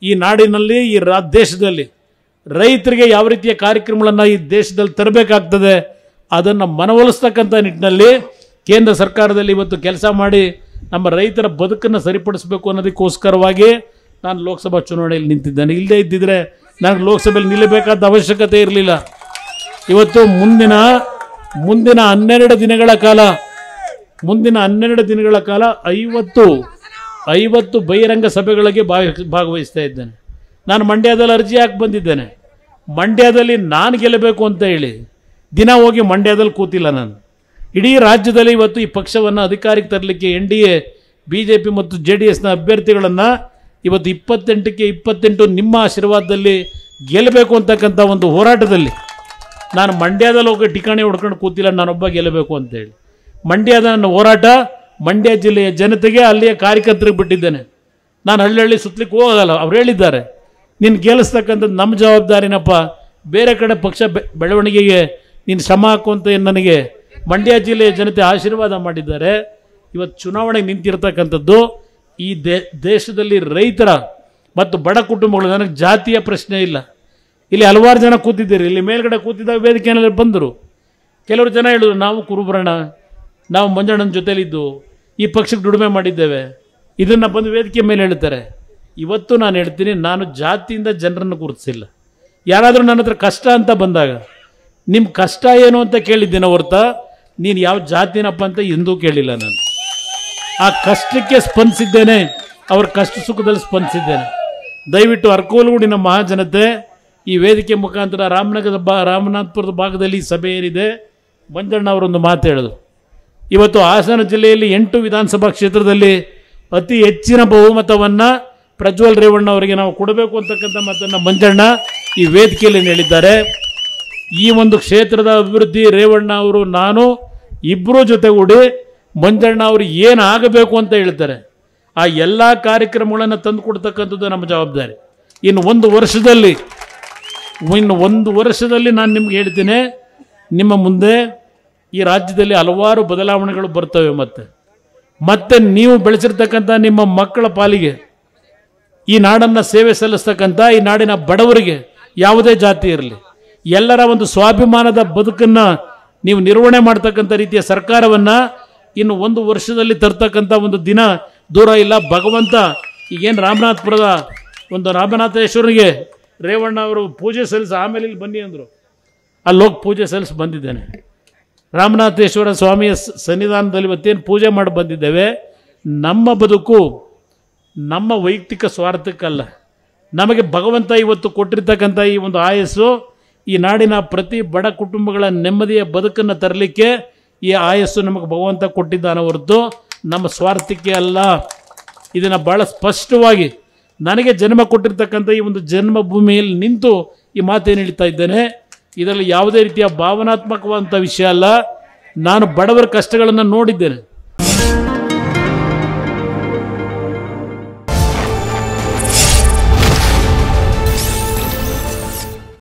ಈ ನಾಡಿನಲ್ಲಿ ಈ ದೇಶದಲ್ಲಿ ರೈತರಿಗೆ ಯಾವ ರೀತಿಯ ಕಾರ್ಯಕ್ರಮಗಳನ್ನು ಈ ದೇಶದಲ್ಲಿ ತರಬೇಕಾಗ್ತದೆ ಅದನ್ನು ಮನವೊಲಿಸ್ತಕ್ಕಂಥ ನಿಟ್ಟಿನಲ್ಲಿ ಕೇಂದ್ರ ಸರ್ಕಾರದಲ್ಲಿ ಇವತ್ತು ಕೆಲಸ ಮಾಡಿ ನಮ್ಮ ರೈತರ ಬದುಕನ್ನು ಸರಿಪಡಿಸಬೇಕು ಅನ್ನೋದಕ್ಕೋಸ್ಕರವಾಗಿ ನಾನು ಲೋಕಸಭಾ ಚುನಾವಣೆಯಲ್ಲಿ ನಿಂತಿದ್ದೇನೆ. ಇಲ್ಲದೇ ಇದ್ದಿದ್ರೆ ನನಗೆ ಲೋಕಸಭೆಯಲ್ಲಿ ನಿಲ್ಲಬೇಕಾದ ಅವಶ್ಯಕತೆ ಇರಲಿಲ್ಲ. ಇವತ್ತು ಮುಂದಿನ 12 ದಿನಗಳ ಕಾಲ 50 ಬಹಿರಂಗ ಸಭೆಗಳಿಗೆ ಭಾಗವಹಿಸ್ತಾ ಇದ್ದೇನೆ. ನಾನು ಮಂಡ್ಯದಲ್ಲಿ ಅರ್ಜಿ ಹಾಕಿ ಬಂದಿದ್ದೇನೆ. ಮಂಡ್ಯದಲ್ಲಿ ನಾನು ಗೆಲ್ಲಬೇಕು ಅಂತ ಹೇಳಿ ದಿನ ಹೋಗಿ ಮಂಡ್ಯದಲ್ಲಿ ಕೂತಿಲ್ಲ ನಾನು. ಇಡೀ ರಾಜ್ಯದಲ್ಲಿ ಇವತ್ತು ಈ ಪಕ್ಷವನ್ನು ಅಧಿಕಾರಕ್ಕೆ ತರಲಿಕ್ಕೆ NDA BJP ಮತ್ತು JDSನ ಅಭ್ಯರ್ಥಿಗಳನ್ನು ಇವತ್ತು 28ಕ್ಕೆ 28 ನಿಮ್ಮ ಆಶೀರ್ವಾದದಲ್ಲಿ ಗೆಲ್ಲಬೇಕು ಅಂತಕ್ಕಂಥ ಒಂದು ಹೋರಾಟದಲ್ಲಿ ನಾನು ಮಂಡ್ಯದಲ್ಲಿ ಹೋಗಿ ಠಿಕಾಣಿ ಹೊಡ್ಕೊಂಡು ಕೂತಿಲ್ಲ. ನಾನೊಬ್ಬ ಗೆಲ್ಲಬೇಕು ಅಂತೇಳಿ ಮಂಡ್ಯದ ನನ್ನ ಹೋರಾಟ ಮಂಡ್ಯ ಜಿಲ್ಲೆಯ ಜನತೆಗೆ ಅಲ್ಲಿಯ ಕಾರ್ಯಕರ್ತರಿಗೆ ಬಿಟ್ಟಿದ್ದೇನೆ. ನಾನು ಹಳ್ಳಿ ಸುತ್ತಲಿಕ್ಕೆ ಹೋಗಲ್ಲ. ಅವ್ರು ಹೇಳಿದ್ದಾರೆ ನೀನು ಗೆಲ್ಲಿಸ್ತಕ್ಕಂಥದ್ದು ನಮ್ಮ ಜವಾಬ್ದಾರಿನಪ್ಪ, ಬೇರೆ ಕಡೆ ಪಕ್ಷ ಬೆಳವಣಿಗೆಗೆ ನೀನು ಶ್ರಮ ಹಾಕು ಅಂತ ನನಗೆ ಮಂಡ್ಯ ಜಿಲ್ಲೆಯ ಜನತೆ ಆಶೀರ್ವಾದ ಮಾಡಿದ್ದಾರೆ. ಇವತ್ತು ಚುನಾವಣೆಗೆ ನಿಂತಿರ್ತಕ್ಕಂಥದ್ದು ಈ ದೇಶದಲ್ಲಿ ರೈತರ ಮತ್ತು ಬಡ ಕುಟುಂಬಗಳು. ನನಗೆ ಜಾತಿಯ ಪ್ರಶ್ನೆ ಇಲ್ಲ. ಇಲ್ಲಿ ಹಲವಾರು ಜನ ಕೂತಿದ್ದೀರಿ. ಇಲ್ಲಿ ಮೇಲ್ಗಡೆ ಕೂತಿದ್ದಾಗ ವೇದಿಕೆಯಲ್ಲಿ ಬಂದರು. ಕೆಲವರು ಜನ ಹೇಳಿದ್ರು ನಾವು ಕುರುಬರಣ, ನಾವು ಮಂಜಣ್ಣನ ಜೊತೆಲಿದ್ದು ಈ ಪಕ್ಷಕ್ಕೆ ದುಡಿಮೆ ಮಾಡಿದ್ದೇವೆ. ಇದನ್ನು ಬಂದು ವೇದಿಕೆ ಮೇಲೆ ಹೇಳ್ತಾರೆ. ಇವತ್ತು ನಾನು ಹೇಳ್ತೀನಿ, ನಾನು ಜಾತಿಯಿಂದ ಜನರನ್ನು ಗುರುತಿಸಿಲ್ಲ. ಯಾರಾದರೂ ನನ್ನ ಹತ್ರ ಕಷ್ಟ ಅಂತ ಬಂದಾಗ ನಿಮ್ಮ ಕಷ್ಟ ಏನು ಅಂತ ಕೇಳಿದ್ದೇನೆ ಹೊರತ ನೀನು ಯಾವ ಜಾತಿನಪ್ಪ ಅಂತ ಎಂದೂ ಕೇಳಿಲ್ಲ. ನಾನು ಆ ಕಷ್ಟಕ್ಕೆ ಸ್ಪಂದಿಸಿದ್ದೇನೆ, ಅವ್ರ ಕಷ್ಟ ಸುಖದಲ್ಲಿ ಸ್ಪಂದಿಸಿದ್ದೇನೆ. ದಯವಿಟ್ಟು ಅರಕೋಲಗೂಡಿನ ಮಹಾಜನತೆ ಈ ವೇದಿಕೆ ಮುಖಾಂತರ ರಾಮನಾಥಪುರದ ಭಾಗದಲ್ಲಿ ಸಭೆ ಏರಿದೆ. ಮಂಜಣ್ಣ ಅವರೊಂದು ಮಾತು ಹೇಳಿದ್ರು. ಇವತ್ತು ಹಾಸನ ಜಿಲ್ಲೆಯಲ್ಲಿ 8 ವಿಧಾನಸಭಾ ಕ್ಷೇತ್ರದಲ್ಲಿ ಅತಿ ಹೆಚ್ಚಿನ ಬಹುಮತವನ್ನು ಪ್ರಜ್ವಲ್ ರೇವಣ್ಣ ಅವರಿಗೆ ನಾವು ಕೊಡಬೇಕು ಅಂತಕ್ಕಂಥ ಮಾತನ್ನು ಮಂಜಣ್ಣ ಈ ವೇದಿಕೆಯಲ್ಲಿ ಹೇಳಿದ್ದಾರೆ. ಈ ಒಂದು ಕ್ಷೇತ್ರದ ಅಭಿವೃದ್ಧಿ ರೇವಣ್ಣ ಅವರು ನಾನು ಇಬ್ಬರೂ ಜೊತೆಗೂಡಿ ಮಂಜಣ್ಣ ಅವರು ಏನು ಆಗಬೇಕು ಅಂತ ಹೇಳ್ತಾರೆ ಆ ಎಲ್ಲ ಕಾರ್ಯಕ್ರಮಗಳನ್ನು ತಂದು ಕೊಡ್ತಕ್ಕಂಥದ್ದು ನಮ್ಮ ಜವಾಬ್ದಾರಿ. ಇನ್ನು ಒಂದು ವರ್ಷದಲ್ಲಿ ನಾನು ನಿಮ್ಗೆ ಹೇಳ್ತೀನಿ, ನಿಮ್ಮ ಮುಂದೆ ಈ ರಾಜ್ಯದಲ್ಲಿ ಹಲವಾರು ಬದಲಾವಣೆಗಳು ಬರ್ತವೆ. ಮತ್ತೆ ನೀವು ಬೆಳೆಸಿರ್ತಕ್ಕಂಥ ನಿಮ್ಮ ಮಕ್ಕಳ ಪಾಲಿಗೆ ಈ ನಾಡನ್ನು ಸೇವೆ ಸಲ್ಲಿಸ್ತಕ್ಕಂಥ ಈ ನಾಡಿನ ಬಡವರಿಗೆ ಯಾವುದೇ ಜಾತಿ ಇರಲಿ ಎಲ್ಲರ ಒಂದು ಸ್ವಾಭಿಮಾನದ ಬದುಕನ್ನು ನೀವು ನಿರ್ವಹಣೆ ಮಾಡ್ತಕ್ಕಂಥ ರೀತಿಯ ಸರ್ಕಾರವನ್ನು ಇನ್ನು ಒಂದು ವರ್ಷದಲ್ಲಿ ತರ್ತಕ್ಕಂಥ ಒಂದು ದಿನ ದೂರ ಇಲ್ಲ. ಭಗವಂತ ಈಗೇನು ರಾಮನಾಥಪುರದ ಒಂದು ರಾಮನಾಥೇಶ್ವರನಿಗೆ ರೇವಣ್ಣ ಅವರು ಪೂಜೆ ಸಲ್ಲಿಸಿ ಆಮೇಲೆ ಇಲ್ಲಿ ಬನ್ನಿ ಅಂದರು. ಅಲ್ಲೋಗಿ ಪೂಜೆ ಸಲ್ಲಿಸಿ ಬಂದಿದ್ದೇನೆ. ರಾಮನಾಥೇಶ್ವರ ಸ್ವಾಮಿಯ ಸನ್ನಿಧಾನದಲ್ಲಿ ಇವತ್ತೇನು ಪೂಜೆ ಮಾಡಿ ಬಂದಿದ್ದೇವೆ. ನಮ್ಮ ಬದುಕು ನಮ್ಮ ವೈಯಕ್ತಿಕ ಸ್ವಾರ್ಥಕ್ಕಲ್ಲ, ನಮಗೆ ಭಗವಂತ ಇವತ್ತು ಕೊಟ್ಟಿರ್ತಕ್ಕಂಥ ಈ ಒಂದು ಆಯಸ್ಸು ಈ ನಾಡಿನ ಪ್ರತಿ ಬಡ ಕುಟುಂಬಗಳ ನೆಮ್ಮದಿಯ ಬದುಕನ್ನು ತರಲಿಕ್ಕೆ ಈ ಆಯಸ್ಸು ನಮಗೆ ಭಗವಂತ ಕೊಟ್ಟಿದ್ದಾನೆ ಹೊರತು ನಮ್ಮ ಸ್ವಾರ್ಥಕ್ಕೆ ಅಲ್ಲ. ಇದನ್ನು ಭಾಳ ಸ್ಪಷ್ಟವಾಗಿ ನನಗೆ ಜನ್ಮ ಕೊಟ್ಟಿರ್ತಕ್ಕಂಥ ಈ ಒಂದು ಜನ್ಮಭೂಮಿಯಲ್ಲಿ ನಿಂತು ಈ ಮಾತೇನು ಹೇಳ್ತಾ ಇದ್ದೇನೆ. ಇದರಲ್ಲಿ ಯಾವುದೇ ರೀತಿಯ ಭಾವನಾತ್ಮಕವಾದಂಥ ವಿಷಯ ಅಲ್ಲ. ನಾನು ಬಡವರ ಕಷ್ಟಗಳನ್ನು ನೋಡಿದ್ದೇನೆ.